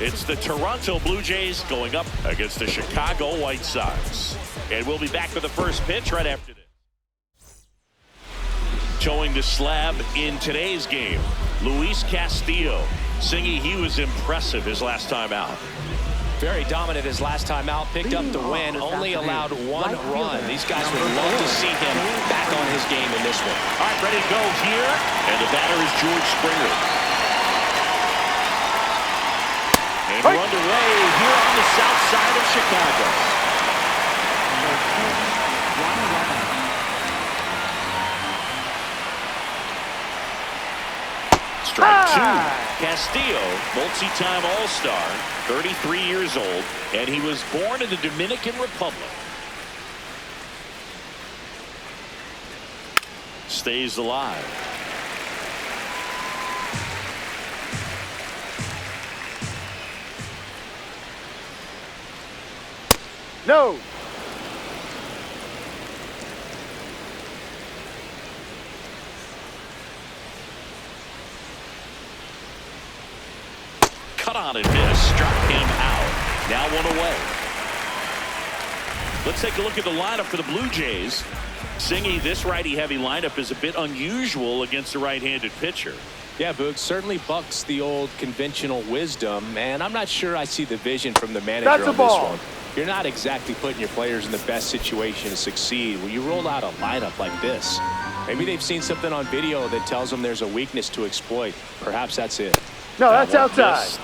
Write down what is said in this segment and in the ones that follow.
It's the Toronto Blue Jays going up against the Chicago White Sox. And we'll be back with the first pitch right after this. Towing the slab in today's game, Luis Castillo. Singy, he was impressive his last time out. Very dominant his last time out, picked up the win, only allowed one run. These guys would love to see him back on his game in this one. All right, ready to go here. And the batter is George Springer. And we're underway here on the south side of Chicago. Strike two. Castillo, multi-time All-Star, 33 years old, and he was born in the Dominican Republic. Stays alive. No. Cut on and miss, struck him out. Now one away. Let's take a look at the lineup for the Blue Jays. Singy, this righty-heavy lineup is a bit unusual against a right-handed pitcher. Yeah, Boog, certainly bucks the old conventional wisdom, and I'm not sure I see the vision from the manager on this one. You're not exactly putting your players in the best situation to succeed when you roll out a lineup like this. Maybe they've seen something on video that tells them there's a weakness to exploit. Perhaps that's it. No, that's outside.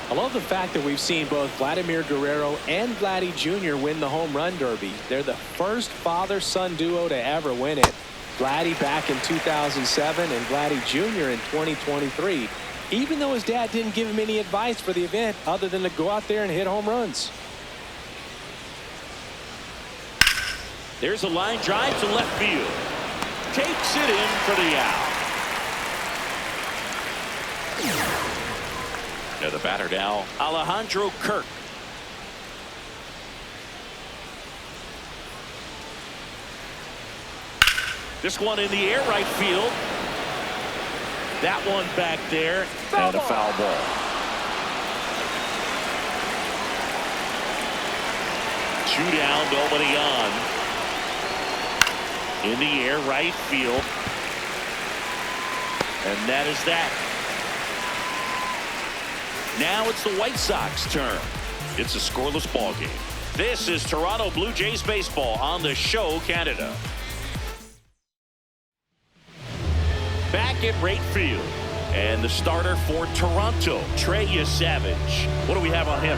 I love the fact that we've seen both Vladimir Guerrero and Vladdy Jr. win the home run derby. They're the first father-son duo to ever win it. Vladdy back in 2007 and Vladdy Jr. in 2023, even though his dad didn't give him any advice for the event other than to go out there and hit home runs. There's a line drive to left field. Takes it in for the out. Now the batter now, Alejandro Kirk. This one in the air, right field. That one back there, and a foul ball. Two down, nobody on. In the air, right field. And that is that. Now it's the White Sox turn. It's a scoreless ball game. This is Toronto Blue Jays baseball on the show, Canada. Back at right field. And the starter for Toronto, Trey Savage. What do we have on him?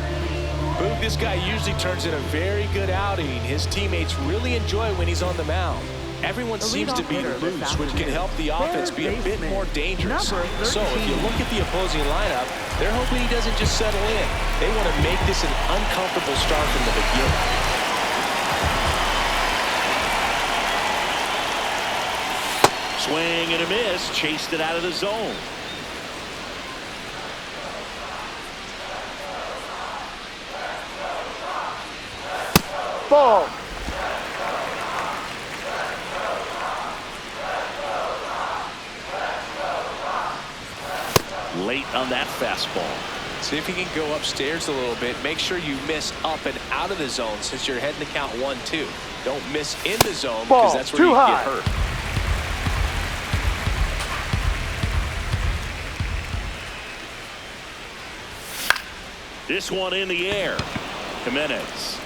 Boog, this guy usually turns in a very good outing. His teammates really enjoy when he's on the mound. Everyone seems to be loose, which can help the offense be a bit more dangerous. So if you look at the opposing lineup, they're hoping he doesn't just settle in. They want to make this an uncomfortable start from the beginning. Swing and a miss, chased it out of the zone. Ball. Late on that fastball. See if you can go upstairs a little bit. Make sure you miss up and out of the zone since you're heading to count 1-2. Don't miss in the zone because that's where you get hurt. This one in the air. Jimenez.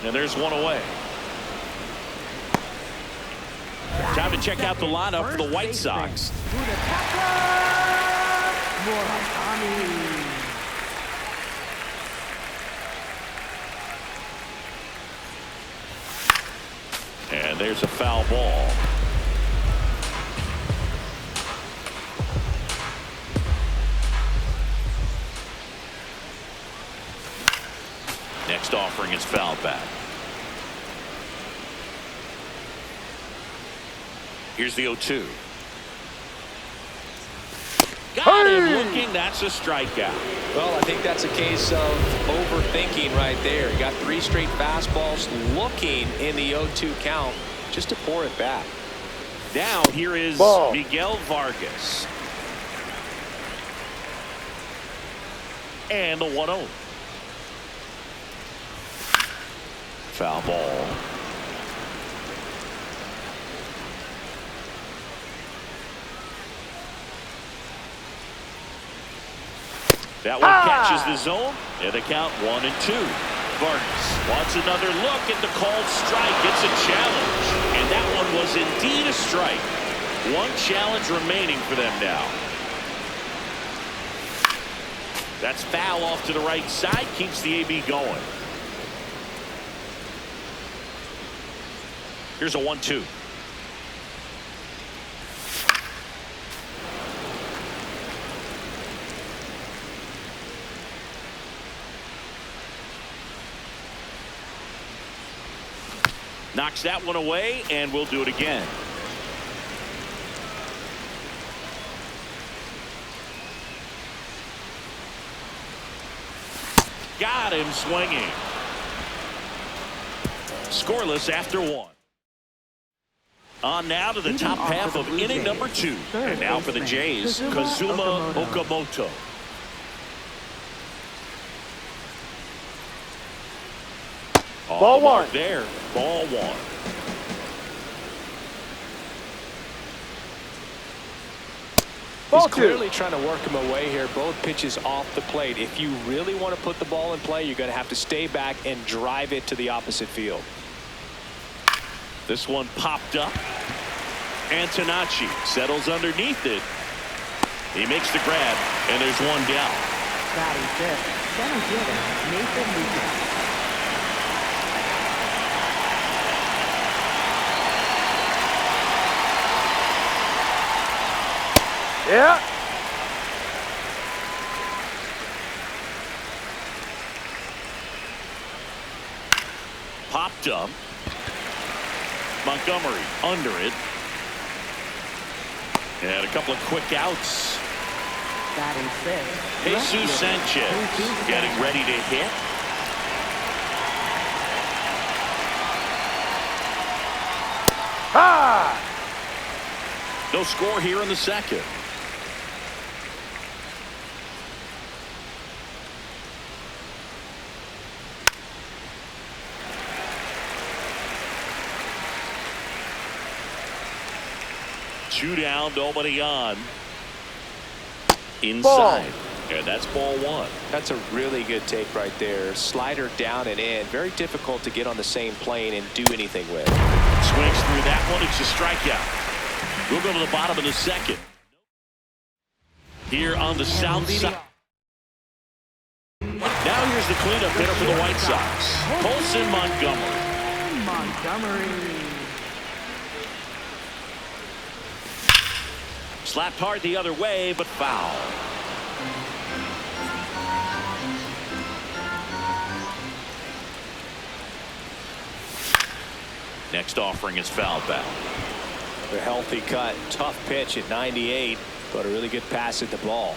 And there's one away. Time to check out the lineup for the White Sox. And there's a foul ball. Next offering is fouled back. Here's the 0-2. Got him looking. That's a strikeout. Well, I think that's a case of overthinking right there. You got 3 straight fastballs looking in the 0-2 count just to pour it back. Now here is Ball. Miguel Vargas. And the 1-0. Foul ball. That one catches the zone, and the count 1-2. Vargas wants another look at the called strike. It's a challenge, and that one was indeed a strike. One challenge remaining for them now. That's foul off to the right side, keeps the AB going. Here's a 1-2. Knocks that one away, and we'll do it again. Got him swinging. Scoreless after 1. On now to the top half of inning number 2. And now for the Jays, Kazuma Okamoto. Ball 1. There, ball 1. Ball He's 2. clearly trying to work him away here. Both pitches off the plate. If you really want to put the ball in play, you're going to have to stay back and drive it to the opposite field. This one popped up. Antonacci settles underneath it. He makes the grab, and there's one down. Batting fifth, center fielder Nathan Lucas. Yeah. Popped up. Montgomery under it. And a couple of quick outs. Batting sixth, Jesus Sanchez getting ready to hit. Ha! No score here in the second. Two down, nobody on. Inside. Ball. And that's ball 1. That's a really good take right there. Slider down and in. Very difficult to get on the same plane and do anything with. Swings through that one. It's a strikeout. We'll go to the bottom of the second. Here on the south side. Now here's the cleanup hitter for the White Sox. Colson Montgomery. Slapped hard the other way, but foul. Next offering is foul back. A healthy cut. Tough pitch at 98, but a really good pass at the ball.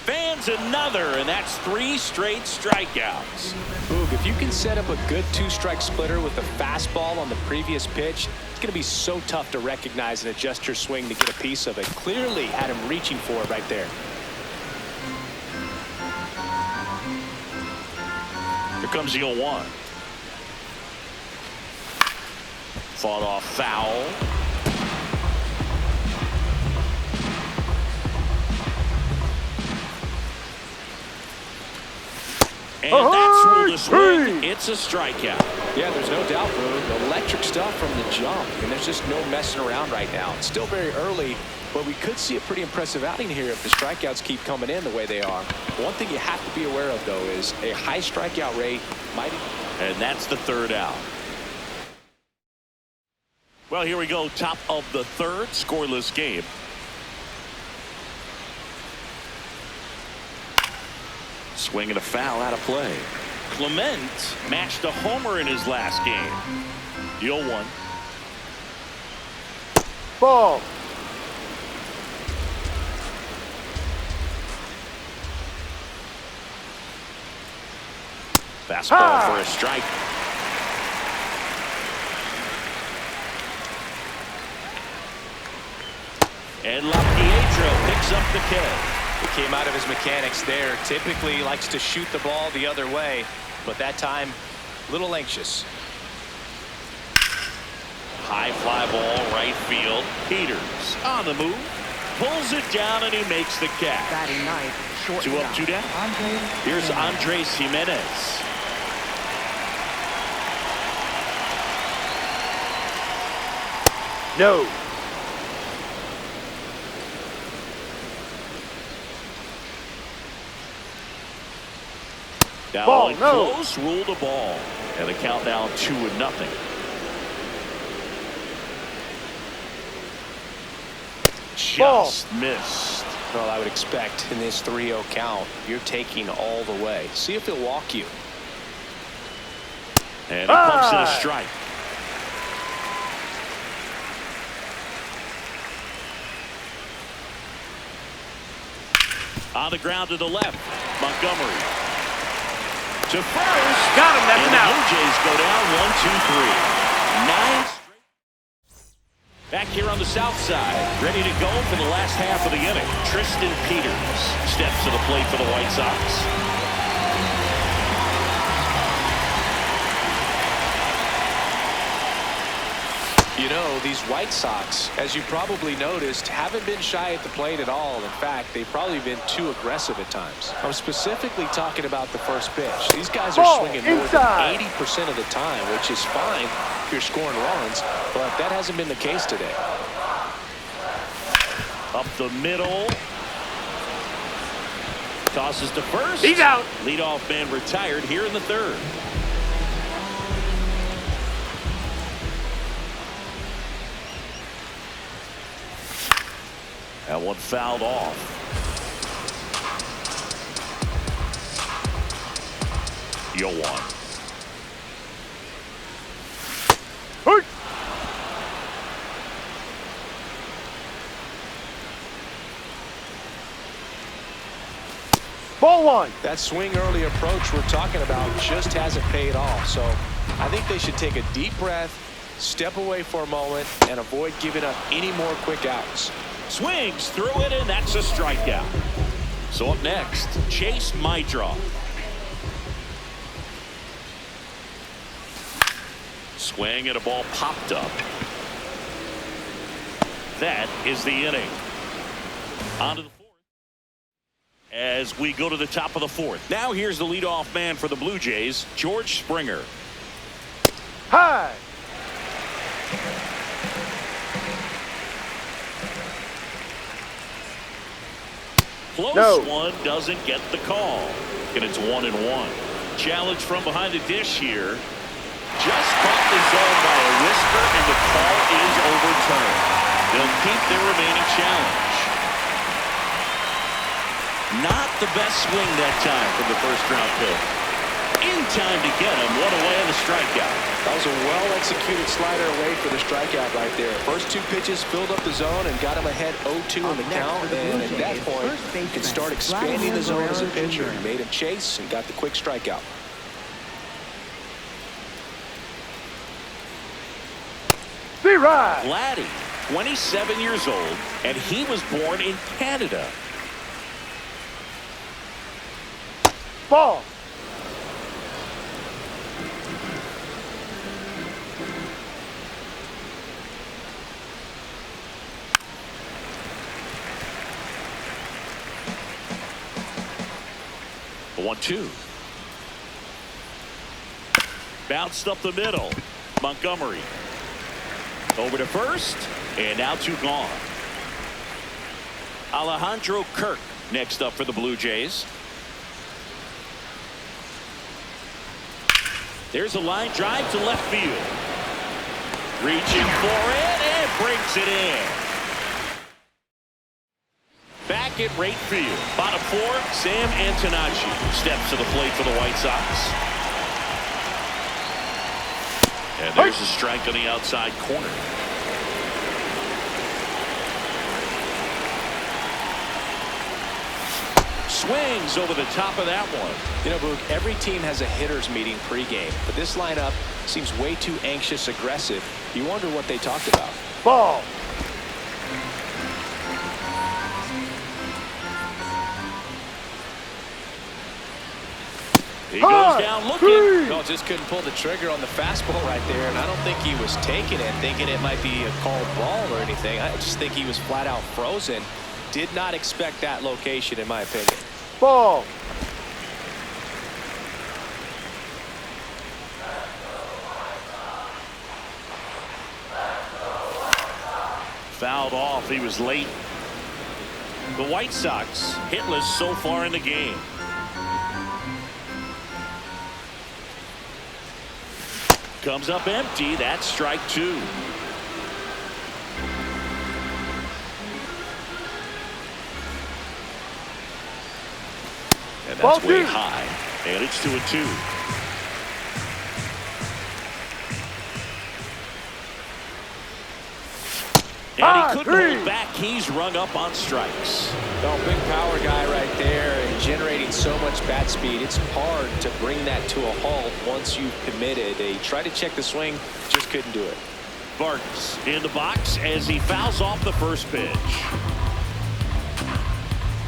Fans another, and that's 3 straight strikeouts. Boog, if you can set up a good 2-strike splitter with a fastball on the previous pitch, it's going to be so tough to recognize and adjust your swing to get a piece of it. Clearly had him reaching for it right there. Here comes the 0-1. Fought off foul. And that's ruled a swing. It's a strikeout. Yeah, there's no doubt, Boog. Electric stuff from the jump, and there's just no messing around right now. It's still very early, but we could see a pretty impressive outing here if the strikeouts keep coming in the way they are. One thing you have to be aware of, though, is a high strikeout rate might... And that's the 3rd out. Well, here we go. Top of the 3rd, scoreless game. Swing and a foul out of play. Clement matched a homer in his last game. The 0-1. Ball. Fastball for a strike. And LaPietro picks up the kill. He came out of his mechanics there. Typically likes to shoot the ball the other way, but that time a little anxious. High fly ball right field. Peters on the move. Pulls it down and he makes the catch. Batting ninth, short 2 up, 2 down. Here's Andres Jimenez. No. Down Ball, and no. close, ruled a ball. And the count down 2-0. Just missed. Well, I would expect in this 3-0 count, you're taking all the way. See if he'll walk you. And he pumps in a strike. On the ground to the left. Montgomery. To first. Got him. That's and an the out. Blue Jays go down 1, 2, 3. 9 straight. Back here on the south side. Ready to go for the last half of the inning. Tristan Peters steps to the plate for the White Sox. You know, these White Sox, as you probably noticed, haven't been shy at the plate at all. In fact, they've probably been too aggressive at times. I'm specifically talking about the first pitch. These guys are Ball swinging more inside. than 80% of the time, which is fine if you're scoring runs, but that hasn't been the case today. Up the middle. Tosses to first. He's out. Leadoff man retired here in the third. That one fouled off. Yoan. Hey. Ball 1. That swing early approach we're talking about just hasn't paid off. So I think they should take a deep breath, step away for a moment, and avoid giving up any more quick outs. Swings through it, and that's a strikeout. So up next, Chase Mydroff. Swing and a ball popped up. That is the inning. On to the fourth. As we go to the top of the fourth. Now here's the leadoff man for the Blue Jays, George Springer. High. Close one, doesn't get the call. And it's 1-1. Challenge from behind the dish here. Just caught the zone by a whisper, and the call is overturned. They'll keep their remaining challenge. Not the best swing that time from the first round pick. In time to get him. One away on the strikeout. That was a well-executed slider away for the strikeout right there. First 2 pitches filled up the zone and got him ahead 0-2 in the count. And at that point, you can start expanding the zone as a pitcher. He made him chase and got the quick strikeout. Be right. Vladdy, 27 years old, and he was born in Canada. Ball. The 1-2. Bounced up the middle. Montgomery. Over to first. And now 2 gone. Alejandro Kirk next up for the Blue Jays. There's a line drive to left field. Reaching for it and brings it in. Back at right field. Bottom 4, Sam Antonacci steps to the plate for the White Sox. And there's a strike on the outside corner. Swings over the top of that one. You know, Boog, every team has a hitters meeting pregame, but this lineup seems way too anxious, aggressive. You wonder what they talked about. Ball. He goes down looking. No, just couldn't pull the trigger on the fastball right there, and I don't think he was taking it, thinking it might be a called ball or anything. I just think he was flat out frozen. Did not expect that location, in my opinion. Ball. Fouled off. He was late. The White Sox hitless so far in the game. Comes up empty. That's strike two. And that's way high. And it's 2-2. And he couldn't hold back. He's rung up on strikes. No, big power guy right there and generating so much bat speed. It's hard to bring that to a halt once you've committed. They tried to check the swing, just couldn't do it. Vargas in the box as he fouls off the first pitch.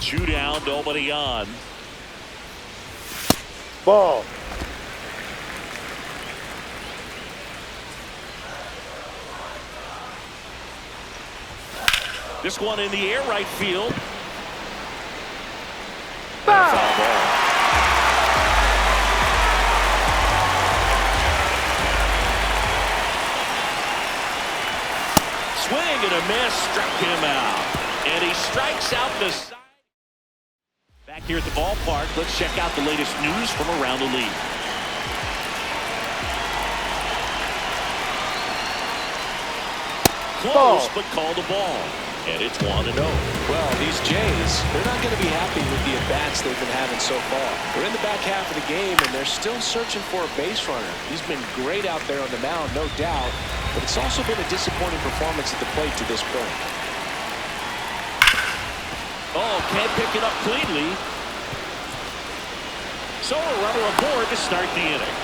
2 down, nobody on. Ball. This one in the air, right field. Foul ball. Swing and a miss, struck him out. And he strikes out the side. Back here at the ballpark, let's check out the latest news from around the league. Close, but called a ball. And it's 1-0. Well, these Jays, they're not going to be happy with the at-bats they've been having so far. We're in the back half of the game, and they're still searching for a base runner. He's been great out there on the mound, no doubt, but it's also been a disappointing performance at the plate to this point. Oh, can't pick it up cleanly. So a runner aboard to start the inning.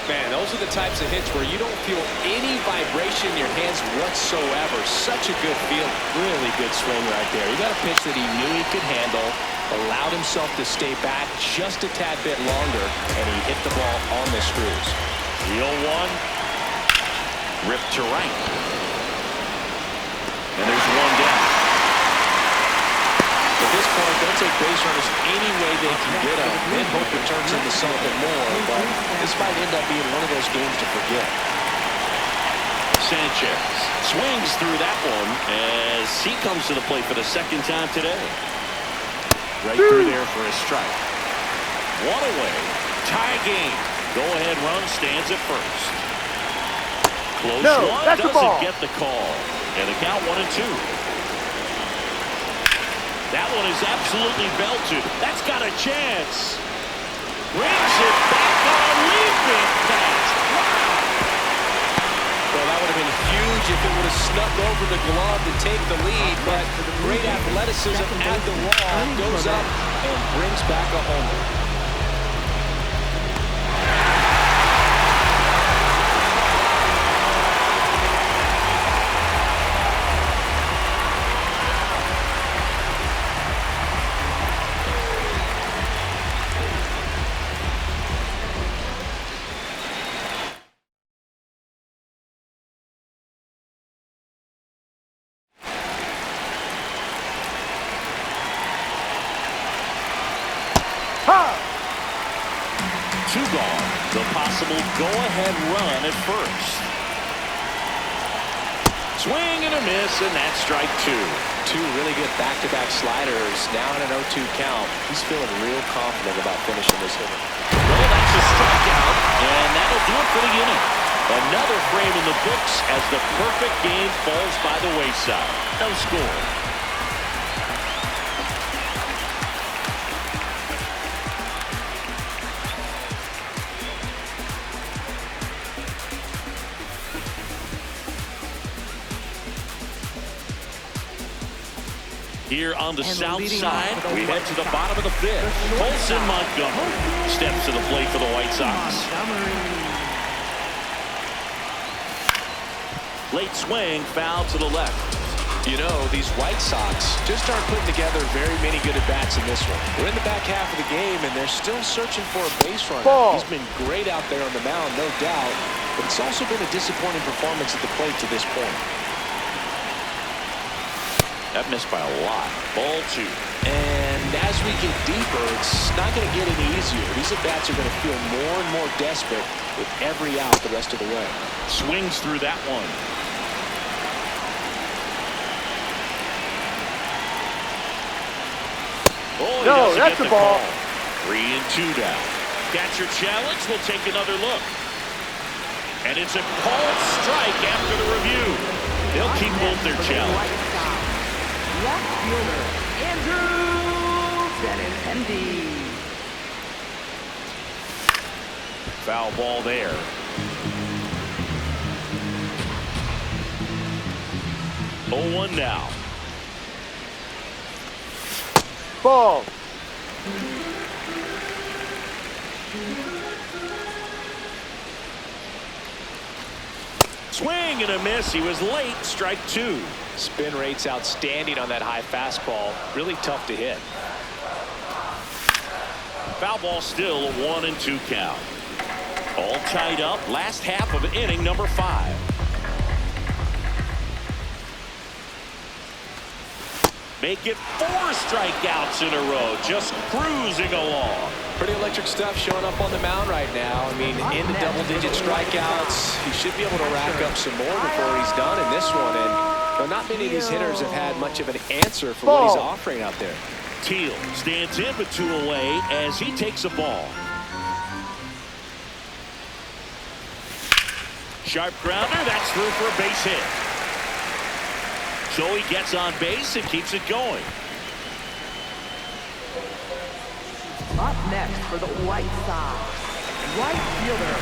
Man, those are the types of hits where you don't feel any vibration in your hands whatsoever. Such a good feel. Really good swing right there. He got a pitch that he knew he could handle, allowed himself to stay back just a tad bit longer, and he hit the ball on the screws. 3-0-1. Ripped to right. And there's one down. At this point, they'll take base runners any way they can get them, then hope it turns into something more, but this might end up being one of those games to forget. Sanchez swings through that one as he comes to the plate for the second time today. Right through there for a strike. One away. Tie game. Go-ahead run stands at first. Close one. Doesn't get the call. And the count 1-2. That one is absolutely belted. That's got a chance. Brings it back on a leaping catch. Wow. Well, that would have been huge if it would have snuck over the glove to take the lead, but great athleticism at the wall, goes up and brings back a homer. Two gone. The possible go-ahead run at first. Swing and a miss, and that's strike two. Two really good back-to-back sliders. Now in an 0-2 count. He's feeling real confident about finishing this hitter. Well, that's a strikeout, and that'll do it for the inning. Another frame in the books as the perfect game falls by the wayside. No score. Here on the south side, we head to the bottom of the fifth. Colson Montgomery steps to the plate for the White Sox. Late swing, foul to the left. You know, these White Sox just aren't putting together very many good at-bats in this one. We're in the back half of the game, and they're still searching for a base runner. Ball. He's been great out there on the mound, no doubt, but it's also been a disappointing performance at the plate to this point. That missed by a lot. Ball 2. And as we get deeper, it's not going to get any easier. These at-bats are going to feel more and more desperate with every out the rest of the way. Swings through that one. Oh, he No, doesn't that's get the the ball. call. 3 and 2 down. Catcher challenge. We'll take another look. And it's a called strike after the review. They'll keep both their challenge. Left fielder, Andrew Benintendi. Foul ball there. Oh, 1 now. Ball. Swing and a miss. He was late. Strike 2. Spin rate's outstanding on that high fastball. Really tough to hit. Foul ball still a 1 and 2 count. All tied up. Last half of inning number 5. Make it 4 strikeouts in a row. Just cruising along. Pretty electric stuff showing up on the mound right now. I mean, into double-digit strikeouts. He should be able to rack up some more before he's done in this one. And not many of these hitters have had much of an answer for what he's offering out there. Teal stands in with 2 away as he takes a ball. Sharp grounder. That's through for a base hit. So he gets on base and keeps it going. Up next for the White Sox, right fielder,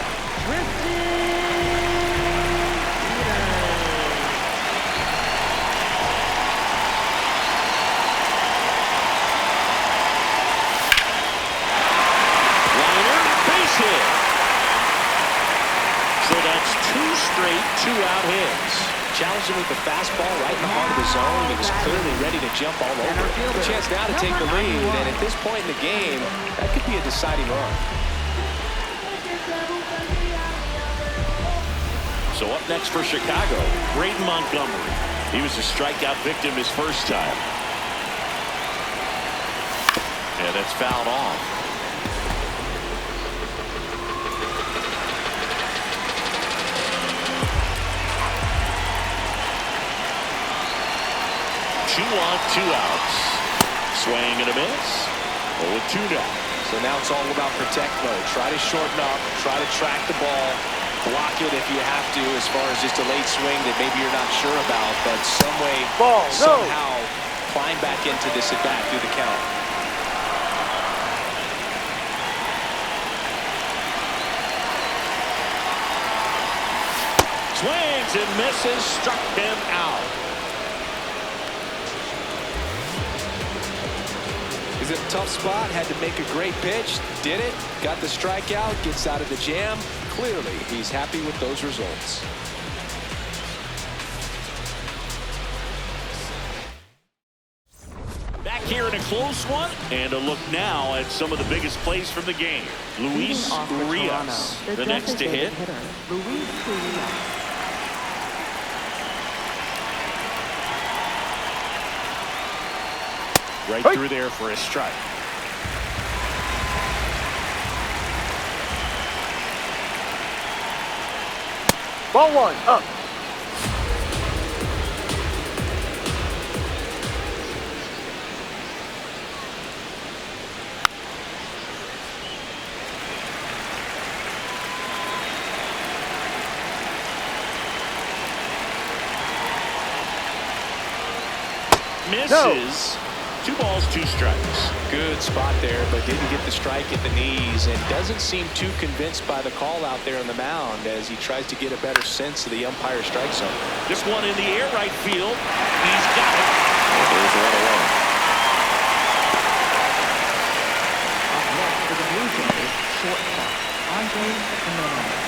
Liner, base hit. So that's 2 straight 2-out hits. Challenged him with the fastball right in the heart of the zone. He was clearly ready to jump all over it. A chance now to take the lead, and at this point in the game, that could be a deciding run. So up next for Chicago, Braden Montgomery. He was a strikeout victim his first time. And that's fouled off. Two on, 2 outs. Swing and a miss. 0-2 now. So now it's all about protect mode. Try to shorten up, try to track the ball, block it if you have to, as far as just a late swing that maybe you're not sure about, but some way, somehow climb back into this at bat through the count. Swings and misses, struck him out. He's in a tough spot, had to make a great pitch, did it, got the strikeout, gets out of the jam. Clearly, he's happy with those results. Back here in a close one, and a look now at some of the biggest plays from the game. Luis Urias, the next to hit. Luis Urias. Right through there for a strike. Ball 1, up. Misses. 2 balls, 2 strikes. Good spot there, but didn't get the strike at the knees, and doesn't seem too convinced by the call out there on the mound as he tries to get a better sense of the umpire strike zone. This one in the air, right field. He's got it. And there's 1 away. Up next for the Blue Jays, shortstop, Andre Jimenez.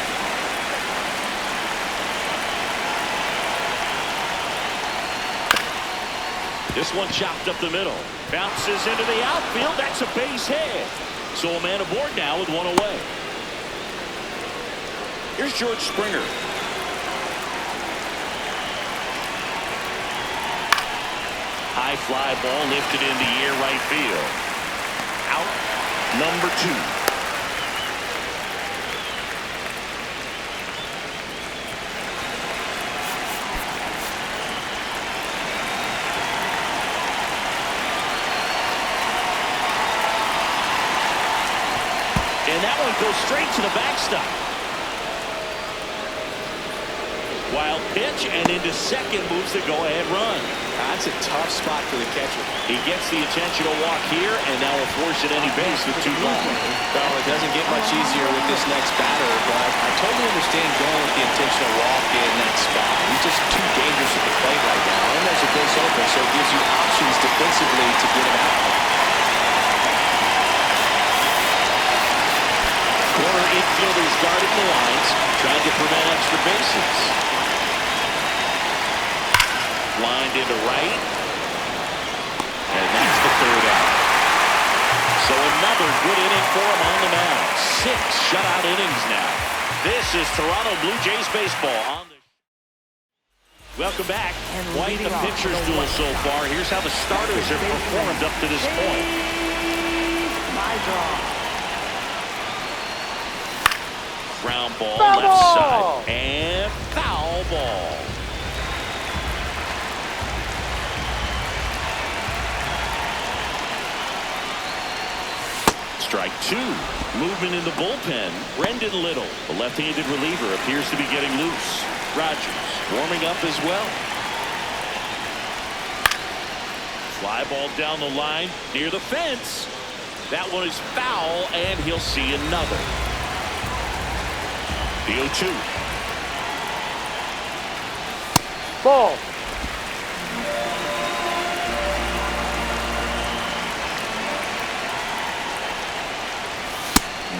one chopped up the middle. Bounces into the outfield. That's a base hit. So a man aboard now with one away. Here's George Springer. High fly ball lifted in the air right field. Out number 2. And that one goes straight to the backstop. Wild pitch, and into second moves the go-ahead run. That's a tough spot for the catcher. He gets the intentional walk here, and now will force it any base with 2 gone. Well, it doesn't get much easier with this next batter, but I totally understand going with the intentional walk in that spot. He's just too dangerous at the plate right now, and there's a base open, so it gives you options defensively to get him out. Corner infielders guarding the lines, trying to prevent extra bases. Lined into right. And that's the 3rd out. So another good inning for him on the mound. 6 shutout innings now. This is Toronto Blue Jays baseball. Welcome back. Quite the pitcher's duel so far. Here's how the starters have performed up to this point. My draw. Ground ball, Foul left ball. side, and foul ball. Strike 2. Movement in the bullpen. Brendan Little, the left-handed reliever, appears to be getting loose. Rogers warming up as well. Fly ball down the line near the fence. That one is foul, and he'll see another. The 0-2. Ball.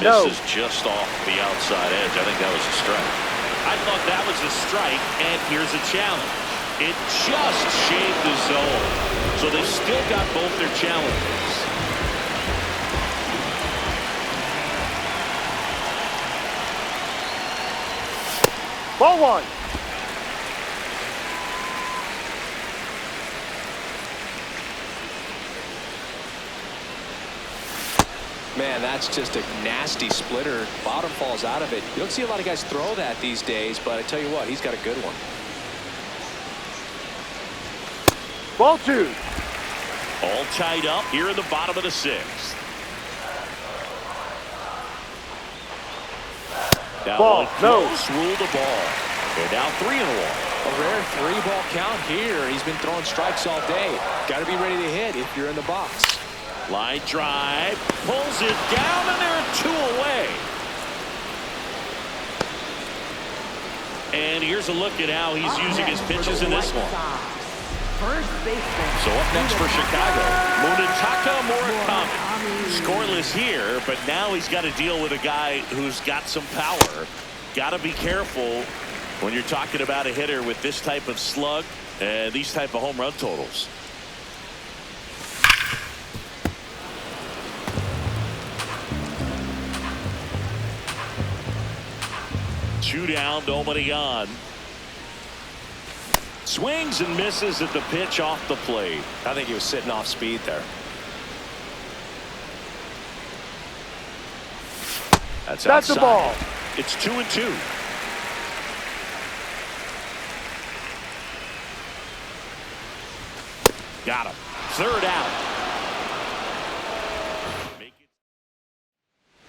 No. Misses just off the outside edge. I think that was a strike. I thought that was a strike, and here's a challenge. It just shaved the zone. So they've still got both their challenges. Ball 1. Man, that's just a nasty splitter. Bottom falls out of it. You don't see a lot of guys throw that these days, but I tell you what, he's got a good one. Ball 2. All tied up here in the bottom of the 6th. That Ball, one no. close, ruled the ball. They're now 3-1. A rare 3-ball count here. He's been throwing strikes all day. Got to be ready to hit if you're in the box. Line drive, pulls it down, and there are 2 away. And here's a look at how he's using his pitches in this one. First baseman. So up next for Chicago, Munetaka Murakami. Scoreless here, but now he's got to deal with a guy who's got some power. Got to be careful when you're talking about a hitter with this type of slug and these type of home run totals. Two down, nobody on. Swings and misses at the pitch off the plate. I think he was sitting off speed there. That's the ball. It's 2-2. Got him. 3rd out.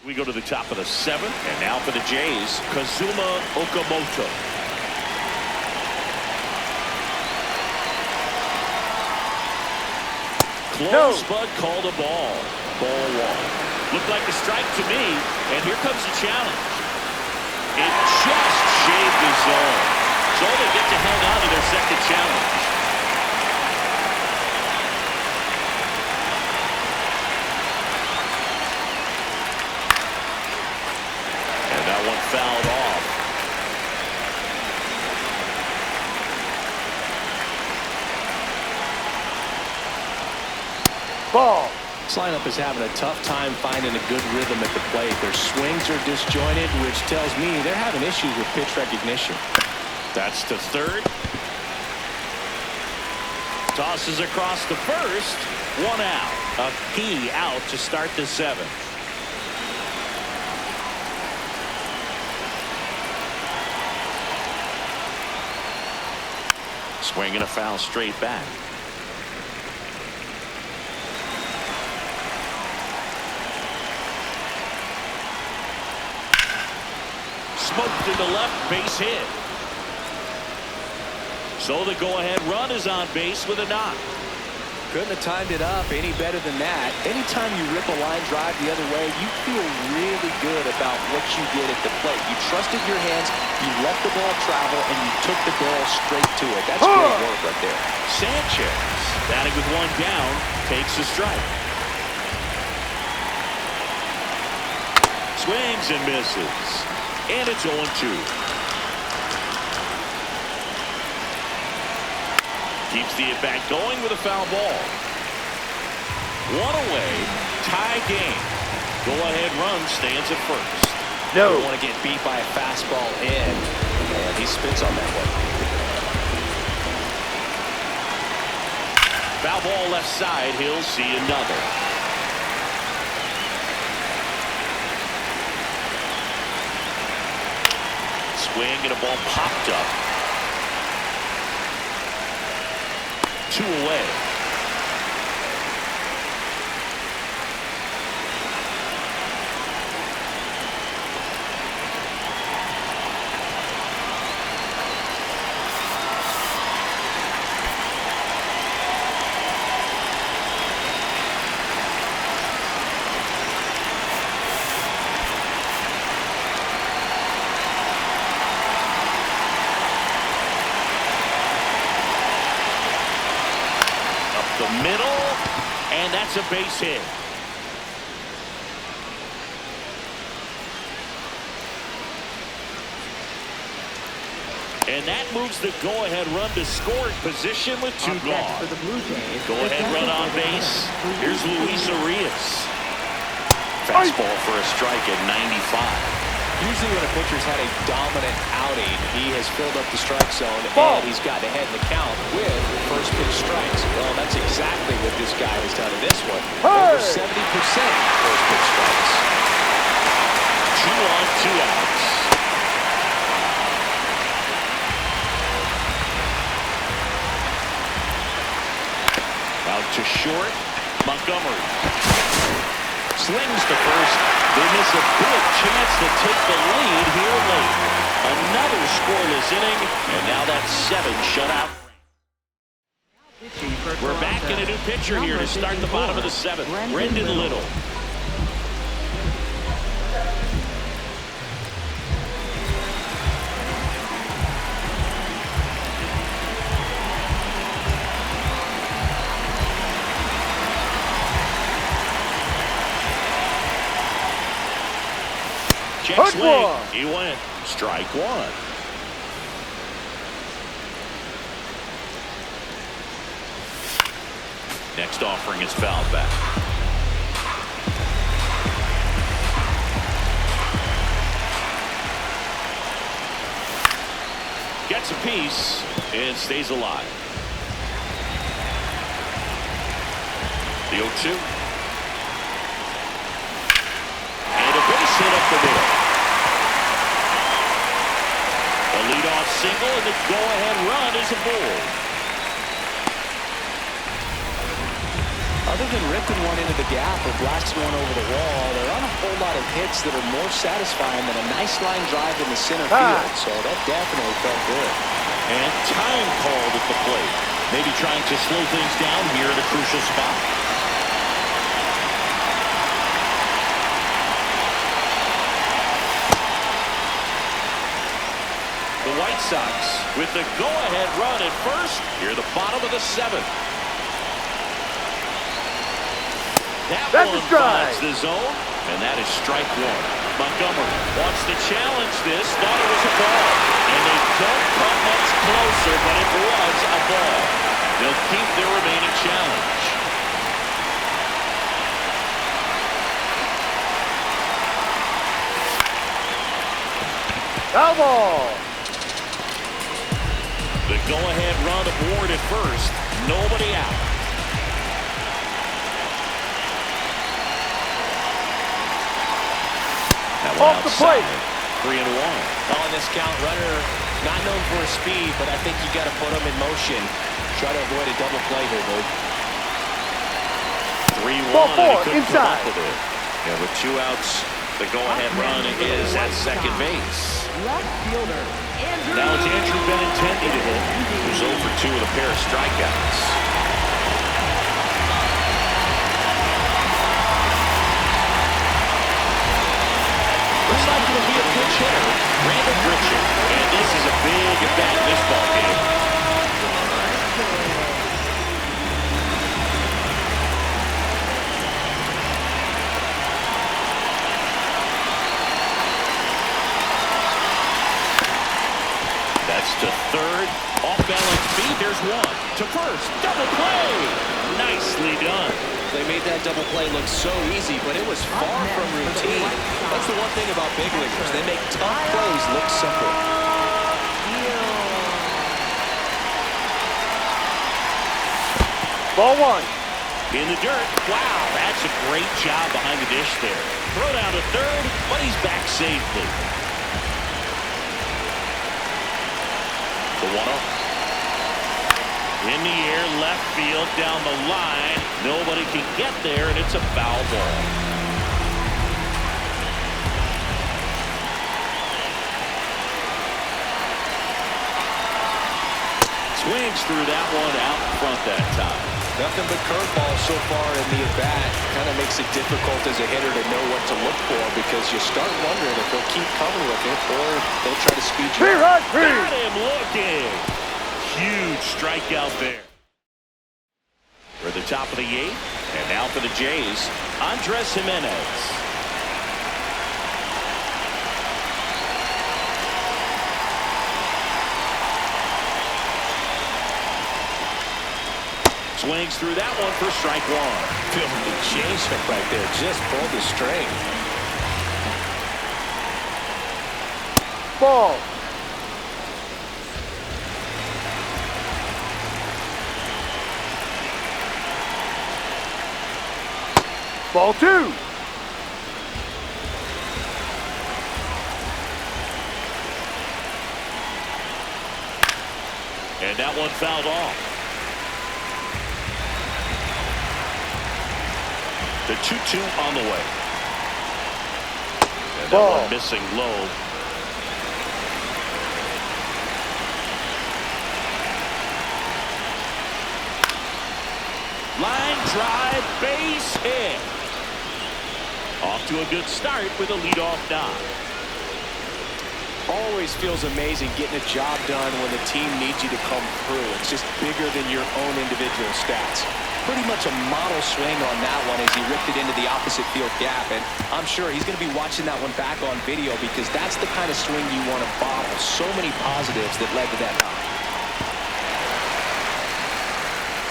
We go to the top of the 7th, and now for the Jays, Kazuma Okamoto. Close, but called a ball. Ball 1. Looked like a strike to me, and here comes the challenge. It just shaved the zone. So they get to hang on to their second challenge. And that one fouled off. Ball. This lineup is having a tough time finding a good rhythm at the plate. Their swings are disjointed, which tells me they're having issues with pitch recognition. That's to third. Tosses across the first. One out. A key out to start the seventh. Swing and a foul straight back. Smoked into left, base hit. So the go-ahead run is on base with a knock. Couldn't have timed it up any better than that. Anytime you rip a line drive the other way, you feel really good about what you did at the plate. You trusted your hands, you let the ball travel, and you took the barrel straight to it. That's great work right there. Sanchez, batting with one down, takes a strike. Swings and misses. And it's 0-2. Keeps the at-bat going with a foul ball. One away, tie game. Go-ahead run stands at first. No. You don't want to get beat by a fastball in, and he spits on that one. Foul ball left side, he'll see another. Swing and a ball popped up. 2 away. The middle, and that's a base hit. And that moves the go-ahead run to scoring position with 2 gone. For the Blue Jays, Go-ahead run on base. Here's Luis Arias. Fastball for a strike at 95. Usually when a pitcher's had a dominant outing, he has filled up the strike zone, Ball. and he's gotten ahead in the count with first pitch strikes. Well, that's exactly what this guy has done in this one. Over 70% first pitch strikes. 2 on, 2 outs. Out to short, Montgomery. Slings to first. They miss a big chance to take the lead here late. Another scoreless inning, and now that's 7 shutout. We're back in a new pitcher here to start the bottom of the 7th. Brendan Little. Check swing. He went. Strike 1. Next offering is fouled back. Gets a piece and stays alive. The 0-2. And a base hit up the middle. A leadoff single, and the go-ahead run is aboard. Other than ripping one into the gap or blasting one over the wall, there aren't a whole lot of hits that are more satisfying than a nice line drive in the center field, so that definitely felt good. And time called at the plate. Maybe trying to slow things down here at a crucial spot. The White Sox with the go-ahead run at first here at the bottom of the 7th. That's one finds the zone, and that is strike 1. Montgomery wants to challenge this, thought it was a ball, and they don't come much closer, but it was a ball. They'll keep their remaining challenge. Foul ball. The go-ahead run aboard at first. Nobody out. Off the plate. 3-1. On this count, runner not known for his speed, but I think you got to put him in motion. Try to avoid a double play here, dude. 3-1. Ball four, He couldn't come inside. up with it. Yeah, with 2 outs, the go-ahead run is at second base. Left fielder, Andrew. Now it's Andrew Benintendi to hit, who's 0 for 2 with a pair of strikeouts. Looks like it'll be a pinch hitter, Brandon Richard. And this is a big at-bat in this ball game. That's to third. Off-balance beat. There's one. To first. Double play. Nicely done. They made that double play look so easy, but it was far from routine. That's the one thing about big leaguers. They make tough plays look simple. Ball one. In the dirt. Wow, that's a great job behind the dish there. Throw down to third, but he's back safely. The 1-0. In the air, left field, down the line. Nobody can get there, and it's a foul ball. Swings through that one out in front that time. Nothing but curveballs so far in the at-bat. Kind of makes it difficult as a hitter to know what to look for because you start wondering if they'll keep coming with it or they'll try to speed you up. Got him looking. Huge strikeout there. We're at the top of the 8th, and now for the Jays, Andres Jimenez. Swings through that one for strike 1. Feeling the changeup right there. Just pulled the string. Ball. Ball 2. And that one fouled off. The 2-2 on the way. And that Ball. one missing low. Line drive, base hit. Off to a good start with a leadoff knock. Always feels amazing getting a job done when the team needs you to come through. It's just bigger than your own individual stats. Pretty much a model swing on that one as he ripped it into the opposite field gap. And I'm sure he's going to be watching that one back on video because that's the kind of swing you want to bottle. So many positives that led to that knock.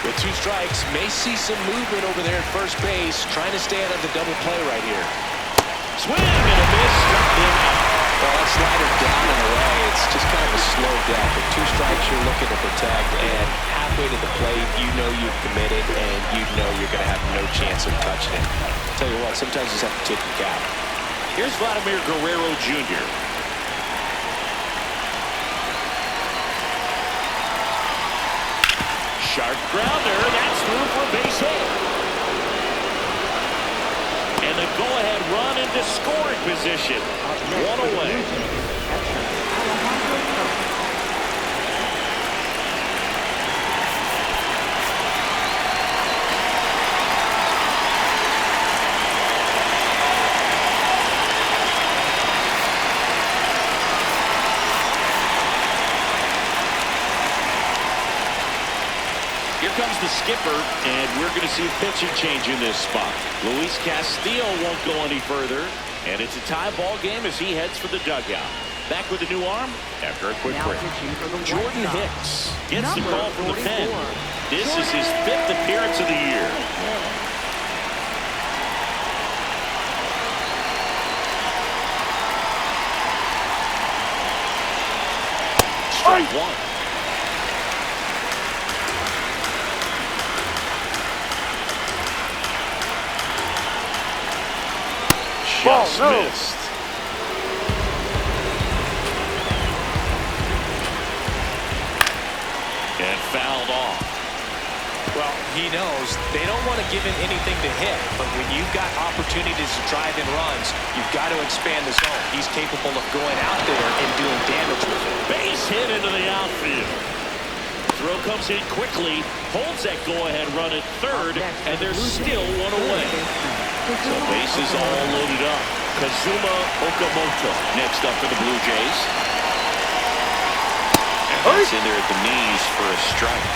With 2 strikes, may see some movement over there at first base, trying to stay out of the double play right here. Swing and a miss, struck him out. Well, that slider down and away, it's just kind of a slow death. With 2 strikes, you're looking to protect, and halfway to the plate, you know you've committed, and you know you're going to have no chance of touching it. Tell you what, sometimes you just have to tip your cap. Here's Vladimir Guerrero Jr. Sharp grounder, that's through for a base hit. And the go-ahead run into scoring position. 1 away. Here comes the skipper, and we're going to see a pitching change in this spot. Luis Castillo won't go any further, and it's a tie ball game as he heads for the dugout. Back with a new arm after a quick break. Jordan Hicks gets the call from the pen. This is his 5th appearance of the year. strike one. Just missed. And fouled off. Well, he knows they don't want to give him anything to hit, but when you've got opportunities to drive in runs, you've got to expand the zone. He's capable of going out there and doing damage with it. Base hit into the outfield. Throw comes in quickly, holds that go-ahead run at third, and there's still one away. So bases all loaded up. Kazuma Okamoto next up for the Blue Jays. And that's in there at the knees for a strike.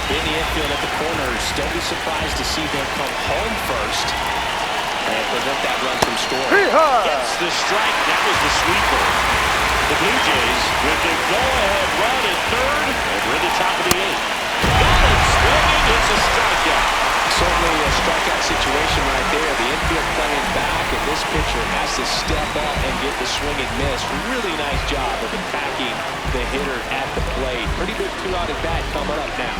In the infield at the corners, don't be surprised to see them come home first and prevent that run from scoring. Gets the strike. That was the sweeper. The Blue Jays with the go-ahead run at third, and we're at the top of the eighth. Got it swinging. It's a strikeout. Certainly a strikeout situation right there. The infield playing back, and this pitcher has to step up and get the swing and miss. Really nice job of attacking the hitter at the plate. Pretty good two-out at bat coming up now.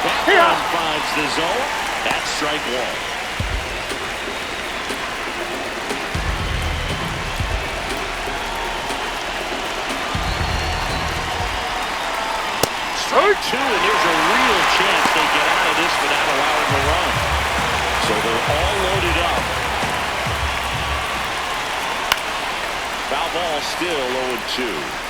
That one finds the zone. That's strike one. Strike two, and there's a real chance they get out of this without allowing a run. So they're all loaded up. Foul ball still 0-2.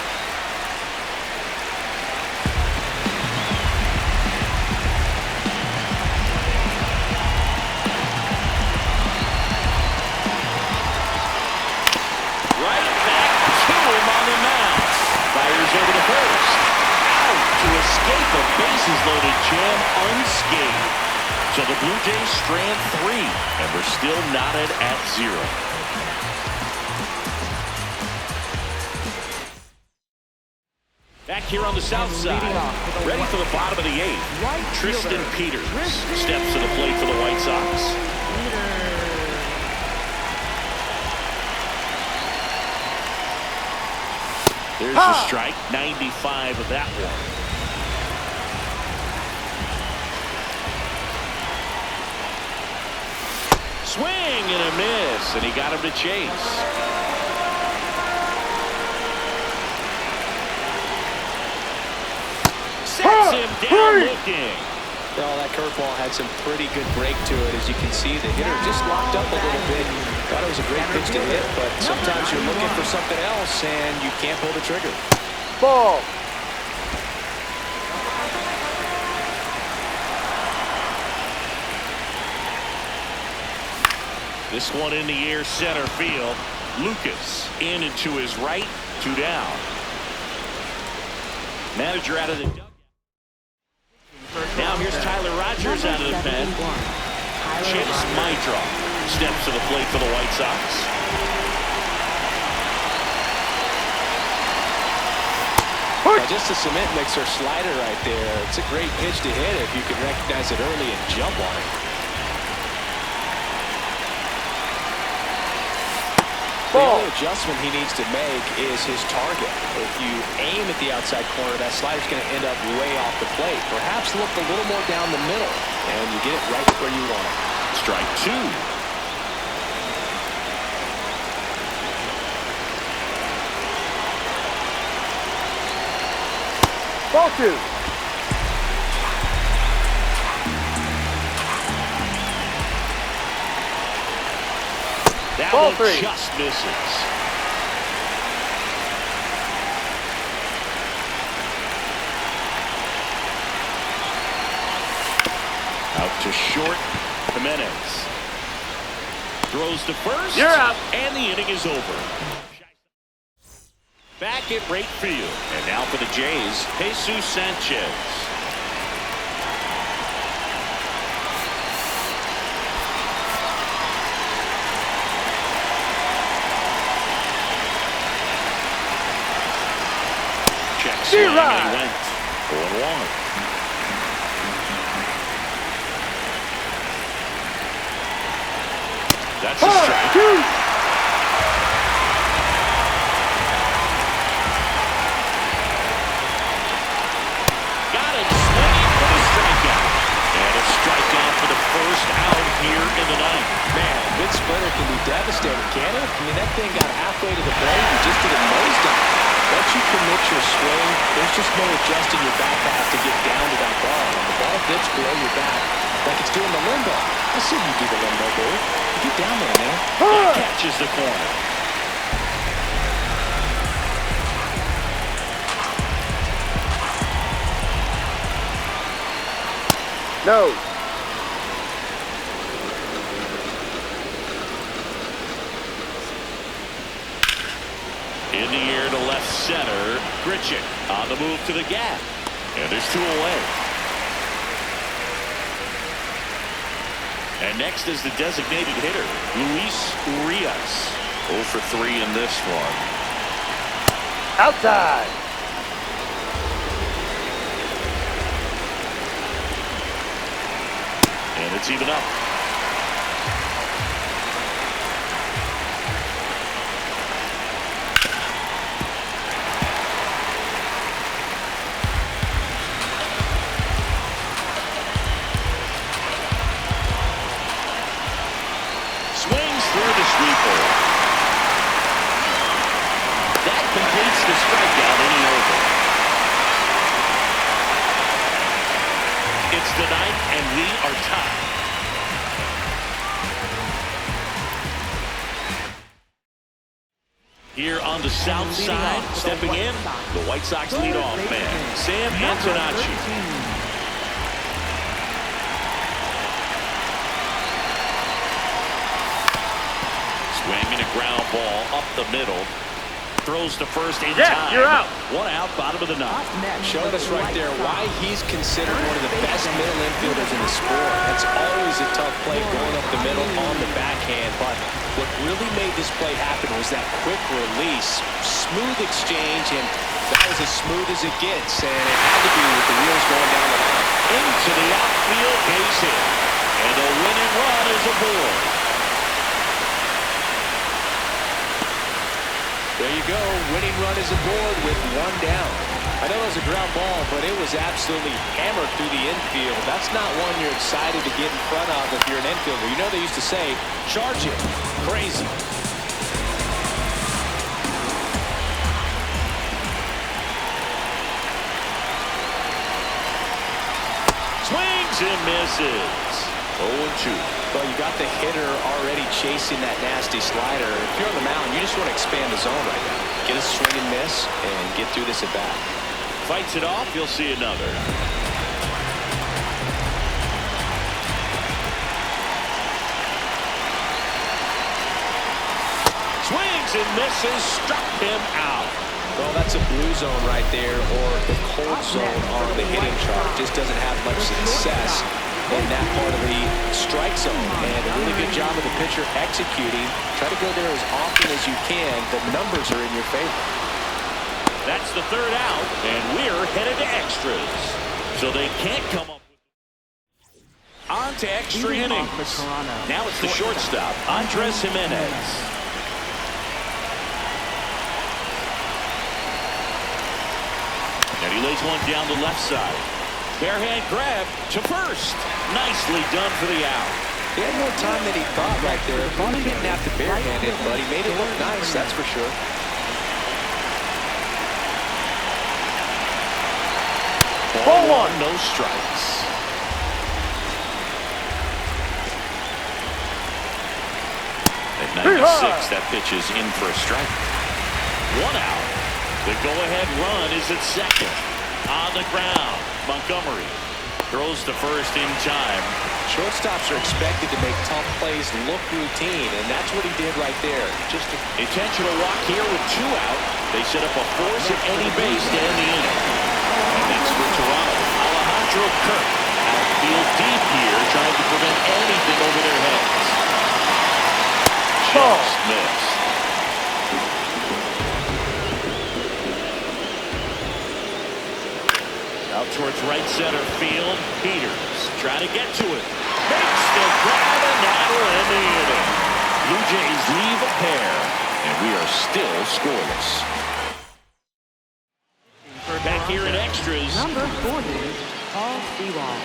Over to first. Out to escape a bases-loaded jam unscathed. So the Blue Jays strand three, and we're still knotted at 0. Back here on the south side, ready for the bottom of the eighth. Tristan Peters steps to the plate for the White Sox. There's a strike, 95 of that one. Swing and a miss, and he got him to chase. Sets him down looking. Well, that curveball had some pretty good break to it. As you can see, the hitter just locked up a little bit. Thought it was a great pitch to hit, but sometimes you're looking for something else, and you can't pull the trigger. Ball. This one in the air, center field. Lucas in and to his right, 2 down. Manager out of the dugout. Now here's Tyler Rogers out of the pen. Chips Mydroff steps to the plate for the White Sox. Well, just a cement mixer slider right there. It's a great pitch to hit if you can recognize it early and jump on it. The only adjustment he needs to make is his target. If you aim at the outside corner, that slider's going to end up way off the plate. Perhaps look a little more down the middle, and you get it right where you want it. Strike two. Ball two. That Ball one three. just misses. Out to short. Jimenez throws to first. You're out. And the inning is over. Back at right field. And now for the Jays, Jesus Sanchez. Check swing and he went 0-1. That's a strike. Got it. Swinging for the strikeout. And a strikeout for the first out here in the ninth. Man, a good splitter can be devastating, can't it? I mean, that thing got halfway to the plate and just did a nosedive. Once you commit your swing, there's just no adjusting your back half to get down to that ball. And the ball dips below your back like it's doing the limbo. I see you do the limbo, dude. Get down there, man. That catches the corner. No. In the air to left center. Grichuk on the move to the gap. And there's two away. And next is the designated hitter, Luis Urias. 0 for 3 in this one. Outside. And it's even up. Swings through the sweeper. That completes the strikeout inning over. It's the ninth, and we are tied. Here on the south side, stepping in, the White Sox leadoff man, Sam Antonacci. Swinging a ground ball up the middle. Throws to first in time. You're out. One out, bottom of the ninth. Showing us right there why he's considered one of the best middle infielders in the sport. That's always a tough play going up the middle on the backhand. But what really made this play happen was that quick release, smooth exchange, and that was as smooth as it gets. And it had to be with the wheels going down the line. Into the outfield, base hit. And the winning run is aboard. There you go. Winning run is aboard with one down. I know it was a ground ball, but it was absolutely hammered through the infield. That's not one you're excited to get in front of if you're an infielder. You know they used to say, charge it. Crazy. Swings and misses. 0-2. Well, you got the hitter already chasing that nasty slider. If you're on the mound, you just want to expand the zone right now. Get a swing and miss and get through this at bat. Fights it off. You'll see another. Swings and misses. Struck him out. Well, that's a blue zone right there, or the cold zone on the hitting chart. Just doesn't have much success in that part of the strike zone. And a really good job of the pitcher executing. Try to go there as often as you can. The numbers are in your favor. That's the third out, and we're headed to extras. So they can't come up with it. On to extra innings. Now it's the shortstop, Andres Jimenez. And he lays one down the left side. Barehand grab to first. Nicely done for the out. He had more time than he thought right there. Probably didn't have to barehand it, but he made it look nice, that's for sure. Ball one, no strikes. At 96, that pitch is in for a strike. One out. The go-ahead run is at second. On the ground, Montgomery throws to first in time. Shortstops are expected to make tough plays look routine, and that's what he did right there. Just an intentional walk here with two out. They set up a force at any base to end the inning. And next for Toronto, Alejandro Kirk. Outfield deep here, trying to prevent anything over their heads. Just missed. Out towards right center field. Peters trying to get to it. Makes the grab, and that'll end the inning. Blue Jays leave a pair, and we are still scoreless. Back here in extras. Number 40, Paul Sewall.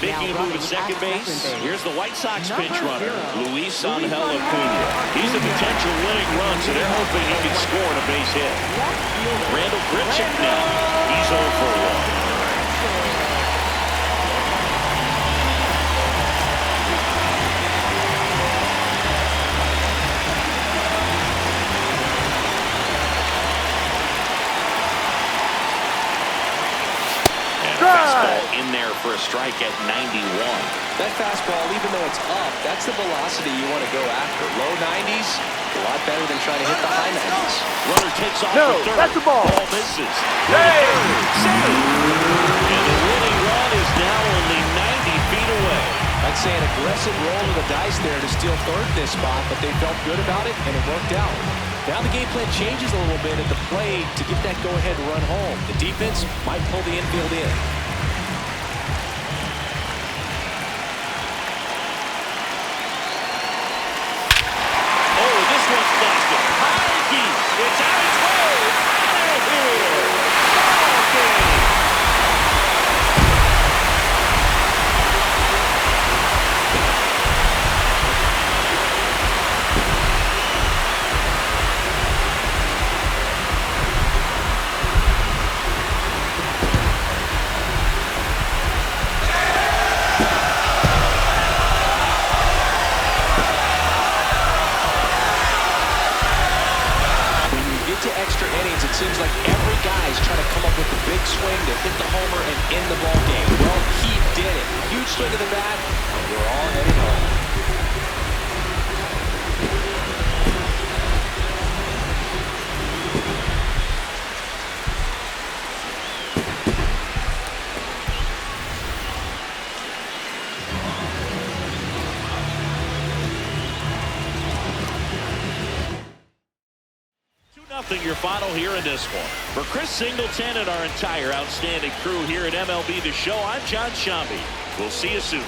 Making a move at second base. Here's the White Sox pinch runner, Luis Angel Acuna. He's a potential winning run, so they're hoping he can score on a base hit. Randall Grichuk now. He's 0 for 1. Fastball in there for a strike at 91. That fastball, even though it's up, that's the velocity you want to go after. Low 90s, a lot better than trying to hit the high 90s. Runner takes off No, for third. that's a ball. Ball misses. Hey! Save. And the winning run is now only 90 feet away. I'd say an aggressive roll of the dice there to steal third in this spot, but they felt good about it, and it worked out. Now the game plan changes a little bit at the plate to get that go-ahead run home. The defense might pull the infield in. Oh, this one's blasted. High deep. It's out its way. Out of here. Ball game. To extra innings, it seems like every guy's trying to come up with the big swing to hit the homer and end the ball game. Well, he did it. Huge swing of the bat, and we're all heading home. Nothing your final here in this one. For Chris Singleton and our entire outstanding crew here at MLB The Show, I'm John Shambi. We'll see you soon.